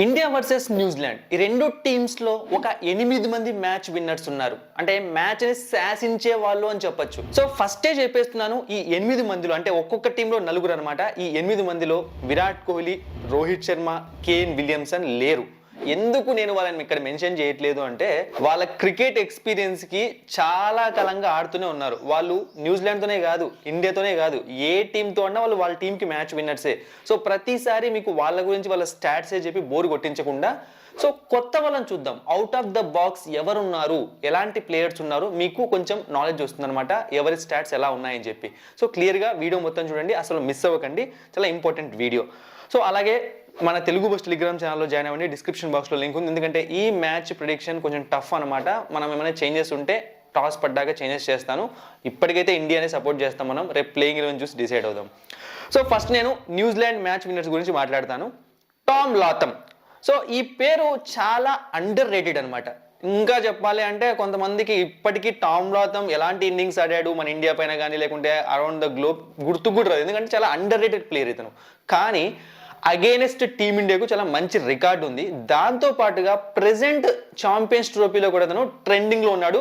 India versus New Zealand ఈ రెండు teams లో ఒక 8 మంది మ్యాచ్ విన్నర్స్ ఉన్నారు. అంటే మ్యాచ్ ని శాసించే వాళ్ళు అని చెప్పొచ్చు. సో ఫస్టే చెప్పేస్తున్నాను, ఈ 8 మందిలో అంటే ఒక్కొక్క టీంలో నలుగురు అనమాట. ఈ 8 మందిలో విరాట్ కోహ్లీ, రోహిత్ శర్మ, కేన్ విలియమ్సన్ లేరు. ఎందుకు నేను వాళ్ళని ఇక్కడ మెన్షన్ చేయట్లేదు అంటే వాళ్ళ క్రికెట్ ఎక్స్పీరియన్స్ కి చాలా కాలంగా ఆడుతూనే ఉన్నారు. వాళ్ళు న్యూజిలాండ్ తోనే కాదు, ఇండియాతోనే కాదు, ఏ టీంతో అన్నా వాళ్ళు వాళ్ళ టీంకి మ్యాచ్ విన్నర్సే. సో ప్రతిసారి మీకు వాళ్ళ గురించి వాళ్ళ స్టాట్సే చెప్పి బోర్ కొట్టించకుండా సో కొత్త వాళ్ళని చూద్దాం. అవుట్ ఆఫ్ ద బాక్స్ ఎవరున్నారు, ఎలాంటి ప్లేయర్స్ ఉన్నారు, మీకు కొంచెం నాలెడ్జ్ వస్తుంది అనమాట, ఎవరి స్టాట్స్ ఎలా ఉన్నాయని చెప్పి. సో క్లియర్గా వీడియో మొత్తం చూడండి, అసలు మిస్ అవ్వకండి, చాలా ఇంపార్టెంట్ వీడియో. సో అలాగే మన తెలుగు బస్ టెలిగ్రామ్ ఛానల్లో జాయిన్ అవ్వండి, డిస్క్రిప్షన్ బాక్స్లో లింక్ ఉంది. ఎందుకంటే ఈ మ్యాచ్ ప్రిడిక్షన్ కొంచెం టఫ్ అనమాట. మనం ఏమైనా చేంజెస్ ఉంటే టాస్ పడ్డాక చేంజెస్ చేస్తాను. ఇప్పటికైతే ఇండియానే సపోర్ట్ చేస్తాం, మనం రేపు ప్లేయింగ్ ఎలెవెన్ చూసి డిసైడ్ అవుదాం. సో ఫస్ట్ నేను న్యూజిలాండ్ మ్యాచ్ విన్నర్స్ గురించి మాట్లాడతాను. Tom Latham. సో ఈ పేరు చాలా అండర్ రేటెడ్ అనమాట. ఇంకా చెప్పాలి అంటే కొంతమందికి ఇప్పటికీ టామ్ లాథమ్ ఎలాంటి ఇన్నింగ్స్ ఆడాడు మన ఇండియా పైన కానీ లేకుంటే అరౌండ్ ద గ్లోబ్ గుర్తుకు కూడా రాదు, ఎందుకంటే చాలా అండర్ రేటెడ్ ప్లేయర్ ఇతను. కానీ అగైనెస్ట్ టీమిండియాకు చాలా మంచి రికార్డు ఉంది. దాంతో పాటుగా ప్రెసెంట్ ఛాంపియన్స్ ట్రోఫీలో కూడా తను ట్రెండింగ్ లో ఉన్నాడు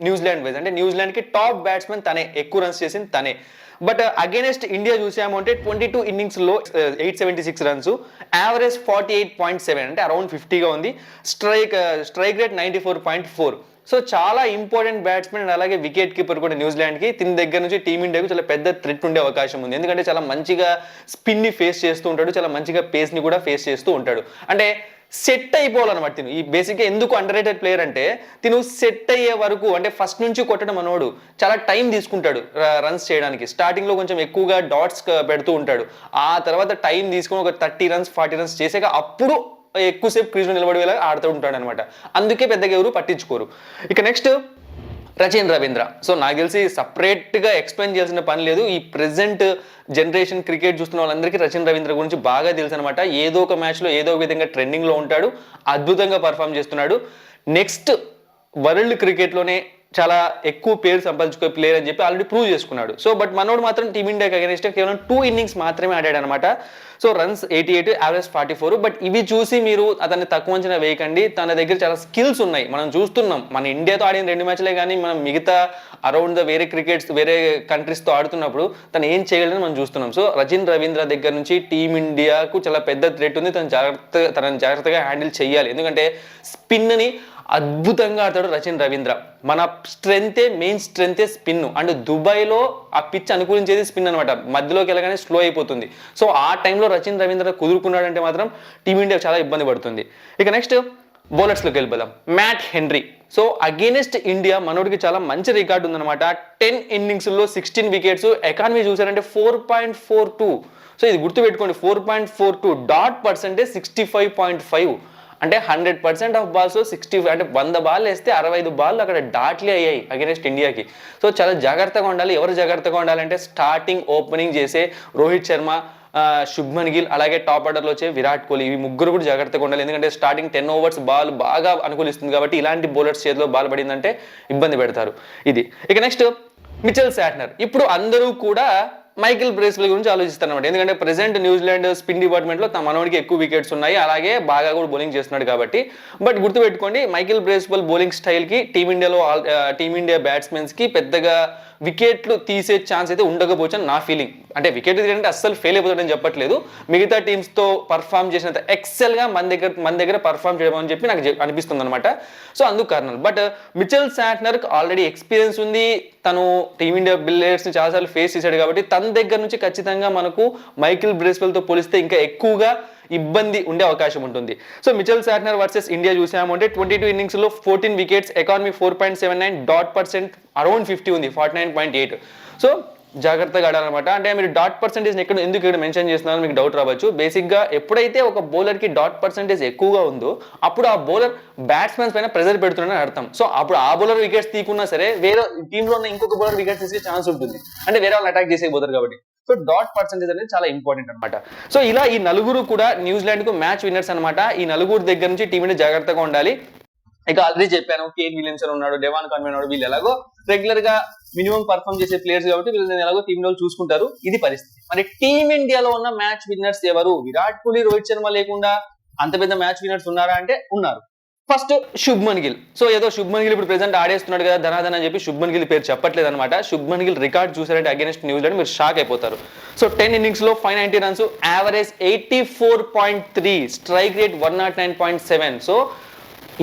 న్యూజిలాండ్ వైజ్. అంటే న్యూజిలాండ్ కి టాప్ బ్యాట్స్మెన్ తనే, ఎక్కువ రన్స్ చేసింది తనే. బట్ అగైనెస్ట్ ఇండియా చూసాము అంటే 22 innings లో 876 రన్స్, యావరేజ్ 48.7 అంటే అరౌండ్ 50గా ఉంది. Strike rate 94.4. సో చాలా ఇంపార్టెంట్ బ్యాట్స్మెన్ అండ్ అలాగే వికెట్ కీపర్ కూడా న్యూజిలాండ్కి. దీని దగ్గర నుంచి టీమిండియాకు చాలా పెద్ద థ్రెట్ ఉండే అవకాశం ఉంది, ఎందుకంటే చాలా మంచిగా స్పిన్ని ఫేస్ చేస్తూ ఉంటాడు, చాలా మంచిగా పేస్ని కూడా ఫేస్ చేస్తూ ఉంటాడు. అంటే సెట్ అయిపోవాలన్నమాట తిను. ఈ బేసిక్గా ఎందుకు అండర్ రేటెడ్ ప్లేయర్ అంటే తిను సెట్ అయ్యే వరకు, అంటే ఫస్ట్ నుంచి కొట్టడం మనోడు చాలా టైం తీసుకుంటాడు రన్స్ చేయడానికి. స్టార్టింగ్ లో కొంచెం ఎక్కువగా డాట్స్ పెడుతూ ఉంటాడు, ఆ తర్వాత టైం తీసుకుని ఒక 30 runs 40 runs చేసాక అప్పుడు ఎక్కువసేపు క్రీజ్ నిలబడేలా ఆడుతూ ఉంటాడు అనమాట. అందుకే పెద్దగా ఎవరు పట్టించుకోరు. ఇక నెక్స్ట్ రచిన్ రవీంద్ర. సో నాకు తెలిసి సపరేట్గా ఎక్స్ప్లెయిన్ చేయాల్సిన పని లేదు. ఈ ప్రెసెంట్ జనరేషన్ క్రికెట్ చూస్తున్న వాళ్ళందరికీ రచిన్ రవీంద్ర గురించి బాగా తెలుసు అనమాట. ఏదో ఒక మ్యాచ్లో ఏదో ఒక విధంగా ట్రెండింగ్లో ఉంటాడు, అద్భుతంగా పర్ఫామ్ చేస్తున్నాడు. నెక్స్ట్ వరల్డ్ క్రికెట్లోనే చాలా ఎక్కువ పేరు సంపాదించుకునే ప్లేయర్ అని చెప్పి ఆల్రెడీ ప్రూవ్ చేసుకున్నాడు. సో బట్ మనోడు మాత్రం టీమిండియాకి అగైనెస్ట్ కేవలం 2 innings మాత్రమే ఆడాడు అనమాట. So runs 88, average 44. బట్ ఇవి చూసి మీరు అతన్ని తక్కువ అంచనా వేయకండి, తన దగ్గర చాలా స్కిల్స్ ఉన్నాయి. మనం చూస్తున్నాం, మన ఇండియాతో ఆడిన 2 మ్యాచ్లే కానీ మనం మిగతా అరౌండ్ ద వేరే క్రికెట్స్ వేరే కంట్రీస్తో ఆడుతున్నప్పుడు తను ఏం చేయగలని మనం చూస్తున్నాం. సో రచిన్ రవీంద్ర దగ్గర నుంచి టీమిండియాకు చాలా పెద్ద థ్రెట్ ఉంది. తనని జాగ్రత్తగా హ్యాండిల్ చేయాలి, ఎందుకంటే స్పిన్ని అద్భుతంగా ఆడతాడు రచిన్ రవీంద్ర. మన మెయిన్ స్ట్రెంతే స్పిన్. అండ్ దుబాయ్లో ఆ పిచ్ అనుకూలించేది స్పిన్ అనమాట, మధ్యలోకి వెళ్ళగానే స్లో అయిపోతుంది. సో ఆ టైంలో రచిన్ రవీంద్ర కుదురుకున్నాడంటే మాత్రం టీమిండియా చాలా ఇబ్బంది పడుతుంది. ఇక నెక్స్ట్ బౌలర్స్లోకి వెళ్ళిపోదాం. Matt Henry. So against India మనోడికి చాలా మంచి రికార్డు ఉందన్నమాట. 10 innings 16 wickets. ఎకానమీ చూసారంటే 4.42. సో ఇది గుర్తుపెట్టుకోండి, 4.42. Dot percentage 65.5. అంటే 100% ఆఫ్ బాల్స్ 60, అంటే 100 బాల్ వేస్తే 65 బాల్ అక్కడ డాట్లే అయ్యాయి అగైనెస్ట్ ఇండియాకి. సో చాలా జాగ్రత్తగా ఉండాలి. ఎవరు జాగ్రత్తగా ఉండాలంటే స్టార్టింగ్ ఓపెనింగ్ చేసే రోహిత్ శర్మ, శుభ్మన్ గిల్, అలాగే టాప్ ఆర్డర్లో వచ్చే విరాట్ కోహ్లీ, ఇవి ముగ్గురు కూడా జాగ్రత్తగా ఉండాలి. ఎందుకంటే స్టార్టింగ్ 10 overs బాల్ బాగా అనుకూలిస్తుంది కాబట్టి ఇలాంటి బౌలర్స్ చేతిలో బాల్ పడిందంటే ఇబ్బంది పెడతారు. ఇది. ఇక నెక్స్ట్ మిచెల్ శాట్నర్. ఇప్పుడు అందరూ కూడా మైకిల్ బ్రేస్వెల్ గురించి ఆలోచిస్తారు అనమాట, ఎందుకంటే ప్రెసెంట్ న్యూజిలాండ్ స్పిన్ డిపార్ట్మెంట్లో తమ మనోడికి ఎక్కువ వికెట్స్ ఉన్నాయి, అలాగే బాగా కూడా బౌలింగ్ చేస్తున్నాడు కాబట్టి. బట్ గుర్తుపెట్టుకోండి, మైకిల్ బ్రేస్వెల్ బౌలింగ్ స్టైల్కి టీమిండియా బ్యాట్స్మెన్స్కి పెద్దగా వికెట్లు తీసే ఛాన్స్ అయితే ఉండకపోవచ్చు అని నా ఫీలింగ్. అంటే వికెట్ తీయాలంటే అస్సలు ఫెయిల్ అయిపోతాడని చెప్పట్లేదు, మిగతా టీమ్స్తో పర్ఫామ్ చేసినంత ఎక్సెల్గా మన దగ్గర పర్ఫామ్ చేయడం అని చెప్పి నాకు అనిపిస్తుంది అనమాట. సో అందుకు కారణం. బట్ మిచెల్ శాట్నర్కి ఆల్రెడీ ఎక్స్పీరియన్స్ ఉంది, తను టీమిండియా ప్లేయర్స్ని చాలాసార్లు ఫేస్ చేశాడు కాబట్టి తన దగ్గర నుంచి ఖచ్చితంగా మనకు మైకిల్ బ్రేస్వెల్తో పోలిస్తే ఇంకా ఎక్కువగా ఇబ్బంది ఉండే అవకాశం ఉంటుంది. So Mitchell Shatner versus India చూసామంటే 22 innings 14 wickets, economy 4.79, dot percent around 50 ఉంది, 49.8. సో జాగ్రత్తగా ఆడాలన్నమాట. అంటే మీరు డాట్ పర్సెంటేజ్ ఎందుకు ఇక్కడ మెన్షన్ చేస్తున్నారో మీకు డౌట్ రావచ్చు. బేసిక్గా ఎప్పుడైతే ఒక బౌలర్కి డాట్ పర్సెంటేజ్ ఎక్కువగా ఉందో అప్పుడు ఆ బౌలర్ బ్యాట్స్మెన్స్ పైన ప్రెజర్ పెడుతున్నాడని అర్థం. సో అప్పుడు ఆ బౌలర్ వికెట్స్ తీకున్నా సరే వేరే టీంలో ఉన్న ఇంకొక బౌలర్ వికెట్స్ తీసే ఛాన్స్ ఉంటుంది, అంటే వేరే వాళ్ళు అటాక్ చేసేపోతారు కాబట్టి. సో డాట్ పర్సెంటేజ్ అనేది చాలా ఇంపార్టెంట్ అనమాట. సో ఇలా ఈ నలుగురు కూడా న్యూజిలాండ్ కు మ్యాచ్ విన్నర్స్ అనమాట. ఈ నలుగురు దగ్గర నుంచి టీంని జాగ్రత్తగా ఉండాలి. ఇక ఆల్రెడీ చెప్పాను, కేన్ విలియమ్సన్ ఉన్నాడు, డెవాన్ కాన్వే ఉన్నాడు, వీళ్ళు ఎలాగో రెగ్యులర్ గా మినిమం పర్ఫామ్ చేసే ప్లేయర్స్ కాబట్టి వీళ్ళని ఎలాగో టీంలో చూసుకుంటారు. ఇది పరిస్థితి. మరి టీమిండియాలో ఉన్న మ్యాచ్ విన్నర్స్ ఎవరు? విరాట్ కోహ్లీ, రోహిత్ శర్మ లేకుండా అంత పెద్ద మ్యాచ్ విన్నర్స్ ఉన్నారా అంటే ఉన్నారు. ఫస్ట్ శుభ్మన్ గిల్. సో ఏదో శుభ్మన్ గిల్ ఇప్పుడు ప్రెసెంట్ ఆడేస్తున్నాడు కదా ధనాధన్ అని చెప్పి శుభ్మన్ గిల్ పేరు చెప్పట్లేదు అనమాట. శుభ్మన్ గిల్ రికార్డ్ చూసారంటే అగేన్స్ట్ న్యూజిలాండ్ మీరు షాక్ అయిపోతారు. సో 10 innings లో 590 runs, average 84.3, strike rate 109.7. So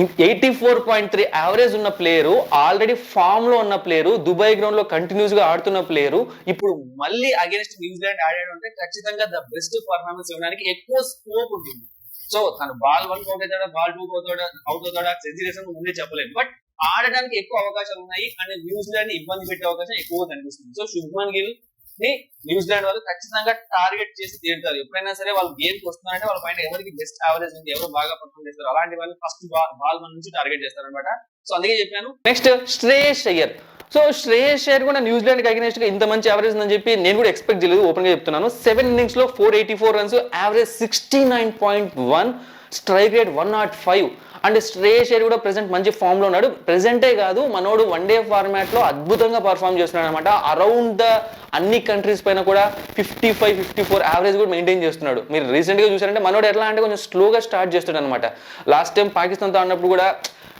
84.3 average ఉన్న ప్లేయరు, ఆల్రెడీ ఫామ్ లో ఉన్న ప్లేయరు, దుబాయ్ గ్రౌండ్ లో కంటిన్యూస్ గా ఆడుతున్న ప్లేయరు ఇప్పుడు మళ్ళీ అగేన్స్ట్ న్యూజిలాండ్ ఆడాడు అంటే ఖచ్చితంగా ద బెస్ట్ పర్ఫార్మెన్స్ ఇవ్వడానికి ఎక్కువ స్కోప్ ఉంటుంది. సో తను బాల్ 1 అవుట్ అవుతాడా, బాల్ 2 అవుట్ అవుతాడా, సెంచరీస్ ముందే చెప్పలేదు. బట్ ఆడడానికి ఎక్కువ అవకాశాలు ఉన్నాయి అండ్ న్యూజిలాండ్ ని ఇబ్బంది పెట్టే అవకాశం ఎక్కువ కనిపిస్తుంది. సో శుభ్మన్ గిల్ ని న్యూజిలాండ్ వాళ్ళు ఖచ్చితంగా టార్గెట్ చేసి తీరుతారు. ఎప్పుడైనా సరే వాళ్ళు గేమ్ కి వస్తున్నారంటే వాళ్ళ పైన ఎవరికి బెస్ట్ యావరేజ్ ఉంది, ఎవరు బాగా పర్ఫార్మ్ చేస్తారు అలాంటి వాళ్ళు ఫస్ట్ బాల్ నుంచి టార్గెట్ చేస్తారు అనమాట. సో అందుకే చెప్పాను. నెక్స్ట్ శ్రేయస్ అయ్యర్. సో శ్రేయస్ అయ్యర్ కూడా న్యూజిలాండ్ కి అగైనెస్ట్ గా ఇంత మంచి యావరేజ్ ఉందని చెప్పి నేను కూడా ఎక్స్పెక్ట్ చేయలేదు. ఓపెన్ గా చెప్తున్నాను. 7 innings లో 484 runs, average 69.1, strike rate 105. And Shreyas Iyer కూడా ప్రెసెంట్ మంచి ఫామ్ లో ఉన్నాడు. ప్రెసెంటే కాదు మనోడు వన్డే ఫార్మాట్ లో అద్భుతంగా పర్ఫామ్ చేస్తున్నాడు అనమాట. అరౌండ్ ద అన్ని కంట్రీస్ పైన కూడా 55-54 యావరేజ్ కూడా మెయింటైన్ చేస్తున్నాడు. మీరు రీసెంట్ గా చూసారంటే మనోడు ఎట్లా అంటే కొంచెం స్లోగా స్టార్ట్ చేస్తాడు అనమాట. లాస్ట్ టైం పాకిస్తాన్ తో ఆడినప్పుడు కూడా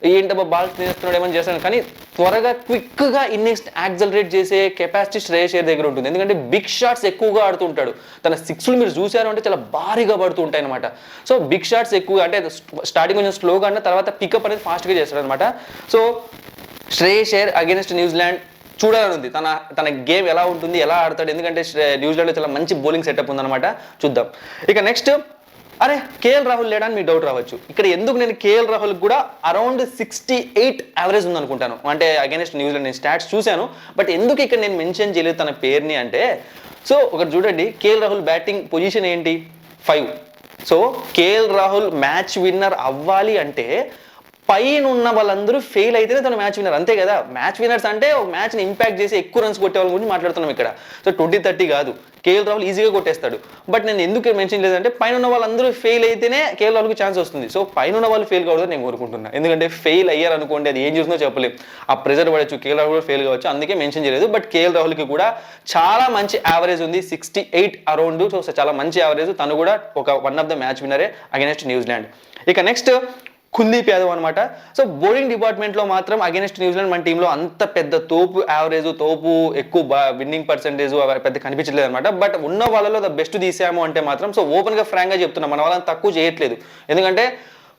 ఏంటబ్బా బాల్ చేస్తున్నాడు ఏమని చేస్తాడు, కానీ త్వరగా క్విక్ గా ఇన్నింగ్స్ యాక్సలరేట్ చేసే కెపాసిటీ శ్రేయస్ అయ్యర్ దగ్గర ఉంటుంది. ఎందుకంటే బిగ్ షాట్స్ ఎక్కువగా ఆడుతుంటాడు. తన సిక్స్లు మీరు చూసారు అంటే చాలా భారీగా పడుతూ ఉంటాయి అనమాట. సో బిగ్ షాట్స్ ఎక్కువగా అంటే స్టార్టింగ్ కొంచెం స్లోగా అంటే తర్వాత పికప్ అనేది ఫాస్ట్ గా చేస్తాడు అనమాట. So Shreyas Iyer against New Zealand చూడాలనుంది. తన గేమ్ ఎలా ఉంటుంది, ఎలా ఆడతాడు. ఎందుకంటే న్యూజిలాండ్ లో చాలా మంచి బౌలింగ్ సెటప్ ఉందన్నమాట. చూద్దాం. ఇక నెక్స్ట్ అరే కేఎల్ రాహుల్ లేడా అని మీకు డౌట్ రావచ్చు. ఇక్కడ ఎందుకు నేను కేఎల్ రాహుల్ కూడా అరౌండ్ 68 యావరేజ్ ఉందనుకుంటాను. అంటే అగైనెస్ట్ న్యూజిలాండ్ నేను స్టాట్స్ చూశాను. బట్ ఎందుకు ఇక్కడ నేను మెన్షన్ చేయలేదు తన పేరుని అంటే, సో ఒకటి చూడండి, కేఎల్ రాహుల్ బ్యాటింగ్ పొజిషన్ ఏంటి 5. So KL Rahul match winner అవ్వాలి అంటే పైన ఉన్న వాళ్ళందరూ ఫెయిల్ అయితేనే తను మ్యాచ్ విన్నర్, అంతే కదా. మ్యాచ్ విన్నర్స్ అంటే ఒక మ్యాచ్ని ఇంపాక్ట్ చేసి ఎక్కువ రన్స్ కొట్టే వాళ్ళ గురించి మాట్లాడుతున్నాం ఇక్కడ. సో 20-30 కాదు, కేఎల్ రాహుల్ ఈజీగా కొట్టేస్తాడు. బట్ నేను ఎందుకు మెన్షన్ లేదంటే పైన ఉన్న వాళ్ళందరూ ఫెయిల్ అయితేనే కేఎల్ రాహుల్కి ఛాన్స్ వస్తుంది. సో పైన ఉన్న వాళ్ళు ఫెయిల్ కావద్దని నేను కోరుకుంటున్నాను. ఎందుకంటే ఫెయిల్ అయ్యారు అనుకోండి, అది ఏం చూసినా చెప్పలేము, ఆ ప్రెజర్ పడవచ్చు, కేఎల్ రాహుల్ కూడా ఫెయిల్ కావచ్చు. అందుకే మెన్షన్ చేయలేదు. బట్ కేఎల్ రాహుల్కి కూడా చాలా మంచి యావరేజ్ ఉంది, 68 అరౌండ్. సో చాలా మంచి యావరేజ్. తను కూడా ఒక వన్ ఆఫ్ ద మ్యాచ్ విన్నరే అగైనెస్ట్ న్యూజిలాండ్. ఇక నెక్స్ట్ కుల్దీప్ యాదవ్ అనమాట. సో బౌలింగ్ డిపార్ట్మెంట్ లో మాత్రం అగైనెస్ట్ న్యూజిలాండ్ మన టీంలో అంత పెద్ద తోపు యావరేజ్, తోపు ఎక్కువ విన్నింగ్ పర్సెంటేజ్ పెద్ద కనిపించలేదు అనమాట. బట్ ఉన్న వాళ్ళలో ద బెస్ట్ తీసాము అంటే మాత్రం, సో ఓపెన్ గా ఫ్రాంక్ గా చెప్తున్నాం, మన వాళ్ళని తక్కువ చేయట్లేదు. ఎందుకంటే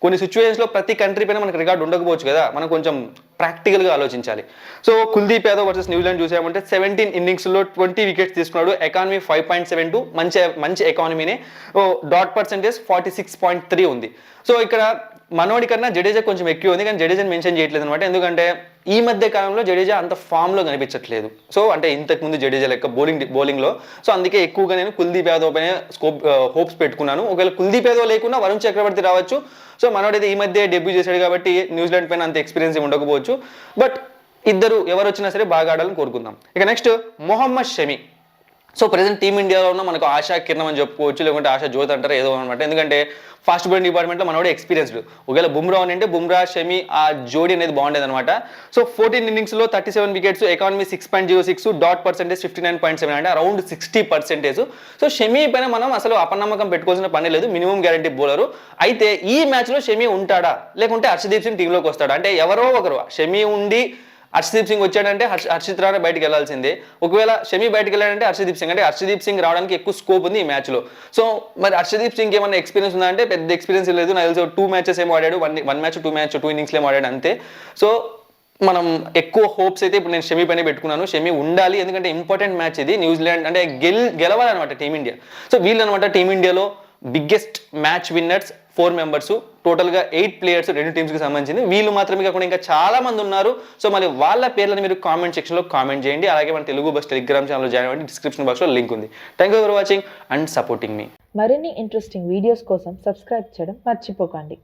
కొన్ని సిచ్యువేషన్స్ లో ప్రతి కంట్రీ పైన మనకు రికార్డు ఉండకపోవచ్చు కదా, మనం కొంచెం ప్రాక్టికల్ గా ఆలోచించాలి. So Kuldeep Yadav versus New Zealand చూసామంటే 17 innings లో 20 వికెట్స్ తీసుకున్నాడు. ఎకానమీ 5.72, మంచి ఎకానమీనే. డాట్ పర్సెంటేజ్ 46.3 ఉంది. సో ఇక్కడ మనోడి కన్నా జడేజా కొంచెం ఎక్కువ ఉంది, కానీ జడేజాని మెన్షన్ చేయట్లేదు అనమాట. ఎందుకంటే ఈ మధ్య కాలంలో జడేజా అంత ఫామ్ లో కనిపించట్లేదు. సో అంటే ఇంతకు ముందు జడేజా లెక్క బౌలింగ్ లో. సో అందుకే ఎక్కువగా నేను కుల్దీప్ యాదవ్ పైన హోప్స్ పెట్టుకున్నాను. ఒకవేళ కుల్దీప్ యాదవ్ లేకున్నా వరుణ్ చక్రవర్తి రావచ్చు. సో మనోడైతే ఈ మధ్య డెబ్యూ చేశాడు కాబట్టి న్యూజిలాండ్ పైన అంత ఎక్స్పీరియన్స్ ఉండకపోవచ్చు. బట్ ఇద్దరు ఎవరు వచ్చినా సరే బాగా ఆడాలని కోరుకుందాం. ఇక next Mohammed Shami. So present టీమిండియాలో ఉన్న మనకు ఆశా కిరణం అని చెప్పుకోవచ్చు, లేకుంటే ఆశా జ్యోతి అంటారు ఏదో అనమాట. ఎందుకంటే ఫాస్ట్ బౌలింగ్ డిపార్ట్మెంట్లో మనోడే ఎక్స్పీరియన్స్డ్. ఒకవేళ బుమ్రా అంటే బుమ్రా షమి ఆ జోడీ అనేది బాగుండేది అనమాట. సో 14 innings లో 37 వికెట్స్, ఎకానమీ 6.06, డాట్ పర్సెంటేజ్ 59.7, అంటే అరౌండ్ 60%. సో షమి పైన మనం అసలు అపనమ్మకం పెట్టుకోవాల్సిన పని లేదు, మినిమం గ్యారంటీ బౌలరు. అయితే ఈ మ్యాచ్లో షమి ఉంటాడా లేకుంటే హర్షదీప్ సింగ్ టీంలోకి వస్తాడా అంటే ఎవరో ఒకరు, షమి ఉండి హర్షదీప్ సింగ్ వచ్చాడంటే హర్షిత్ రాణా బయటకు వెళ్ళాల్సిందే. ఒకవేళ షమి బయటకు వెళ్ళాడంటే హర్షదీప్ సింగ్, అంటే హర్షదీప్ సింగ్ రావడానికి ఎక్కువ స్కోప్ ఉంది ఈ మ్యాచ్లో. సో మరి హర్షదీప్ సింగ్ ఏమైనా ఎక్స్పీరియన్స్ ఉందా అంటే పెద్ద ఎక్స్పీరియన్స్ లేదు. నాకు తెలిసి 2 matches ఏమో ఆడాడు, 1 match 2 innings ఏమో ఆడాడు అంతే. సో మనం ఎక్కువ హోప్స్ అయితే ఇప్పుడు నేను షమి పైన పెట్టుకున్నాను. షమి ఉండాలి, ఎందుకంటే ఇంపార్టెంట్ మ్యాచ్ ఇది. న్యూజిలాండ్ అంటే గెలవాలన్నమాట టీమిండియా. సో వీళ్ళనమాట టీమిండియాలో బిగ్గెస్ట్ మ్యాచ్ విన్నర్స్ 4 members, టోటల్గా 8 players 2 teams సంబంధించింది. వీళ్ళు మాత్రమే కాకుండా ఇంకా చాలా మంది ఉన్నారు. సో మళ్ళీ వాళ్ళ పేర్లను మీరు కామెంట్ సెక్షన్లో కామెంట్ చేయండి. అలాగే మన తెలుగు బస్ టెలిగ్రామ్ ఛానల్లో జాయిన్ అవ్వండి, డిస్క్రిప్షన్ బాక్స్లో లింక్ ఉంది. Thank you for watching and supporting మీ. మరిన్ని ఇంట్రెస్టింగ్ వీడియోస్ కోసం సబ్స్క్రైబ్ చేయడం మర్చిపోకండి.